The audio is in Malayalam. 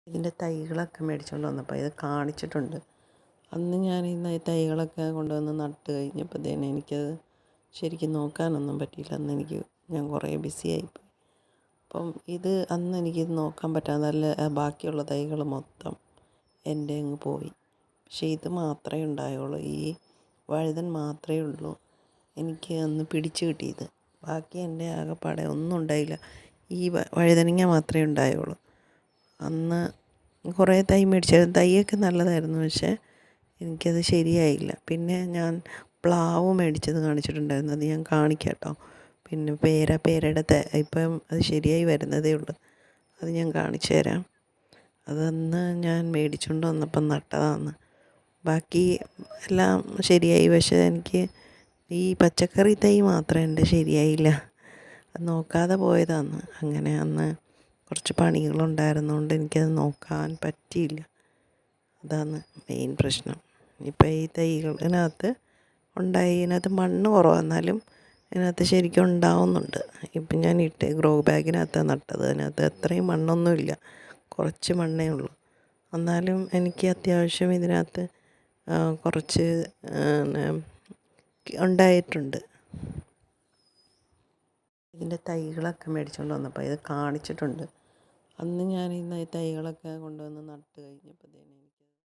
ഇതിൻ്റെ തൈകളൊക്കെ മേടിച്ചുകൊണ്ട് വന്നപ്പോൾ ഇത് കാണിച്ചിട്ടുണ്ട്. അന്ന് ഞാൻ ഈ തൈകളൊക്കെ കൊണ്ടുവന്ന് നട്ട് കഴിഞ്ഞപ്പോഴത്തേന് എനിക്കത് ശരിക്കും നോക്കാനൊന്നും പറ്റിയില്ല. ഞാൻ കുറേ ബിസിയായിപ്പോയി. അപ്പം അന്ന് എനിക്കിത് നോക്കാൻ പറ്റാതെ ബാക്കിയുള്ള തൈകൾ മൊത്തം എൻ്റെ അങ്ങ് പോയി. പക്ഷേ ഇത് മാത്രമേ ഉണ്ടായുള്ളൂ. ഈ വഴുതൻ മാത്രമേ ഉള്ളൂ എനിക്ക് അന്ന് പിടിച്ച് കിട്ടിയത്. ബാക്കി എൻ്റെ ആകെപ്പാടെ ഒന്നും ഉണ്ടായില്ല. ഈ വഴുതനങ്ങ മാത്രമേ ഉണ്ടായുള്ളൂ. അന്ന് കുറേ തൈ മേടിച്ചായിരുന്നു. തൈയൊക്കെ നല്ലതായിരുന്നു, പക്ഷേ എനിക്കത് ശരിയായില്ല. പിന്നെ ഞാൻ പ്ലാവ് മേടിച്ചത് കാണിച്ചിട്ടുണ്ടായിരുന്നു. അത് ഞാൻ കാണിക്കാം കേട്ടോ. പിന്നെ പേരയുടെ ഇപ്പം അത് ശരിയായി വരുന്നതേ ഉള്ളൂ. അത് ഞാൻ കാണിച്ചു തരാം. അതന്ന് ഞാൻ മേടിച്ചുകൊണ്ട് വന്നപ്പം നട്ടതാണ്. ബാക്കി എല്ലാം ശരിയായി. പക്ഷേ എനിക്ക് ഈ പച്ചക്കറി തൈ മാത്രം എൻ്റെ ശരിയായില്ല. അത് നോക്കാതെ പോയതാണ്. അങ്ങനെ അന്ന് കുറച്ച് പണികളുണ്ടായിരുന്നതുകൊണ്ട് എനിക്കത് നോക്കാൻ പറ്റിയില്ല. അതാണ് മെയിൻ പ്രശ്നം. ഇപ്പം ഈ തൈകളിനകത്ത് ഇതിനകത്ത് മണ്ണ് കുറവാണ്, എന്നാലും ഇതിനകത്ത് ശരിക്കും ഉണ്ടാവുന്നുണ്ട്. ഇപ്പം ഞാൻ ഗ്രോ ബാഗിനകത്താണ് നട്ടത്. അതിനകത്ത് അത്രയും മണ്ണൊന്നുമില്ല, കുറച്ച് മണ്ണേ ഉള്ളൂ. എന്നാലും എനിക്ക് അത്യാവശ്യം ഇതിനകത്ത് കുറച്ച് ഉണ്ടായിട്ടുണ്ട്. ഇതിൻ്റെ തൈകളൊക്കെ മേടിച്ചുകൊണ്ട് വന്നപ്പോൾ ഇത് കാണിച്ചിട്ടുണ്ട്. അന്ന് ഞാൻ ഈ തൈകളൊക്കെ കൊണ്ടുവന്ന് നട്ട് കഴിഞ്ഞപ്പോഴത്തേന്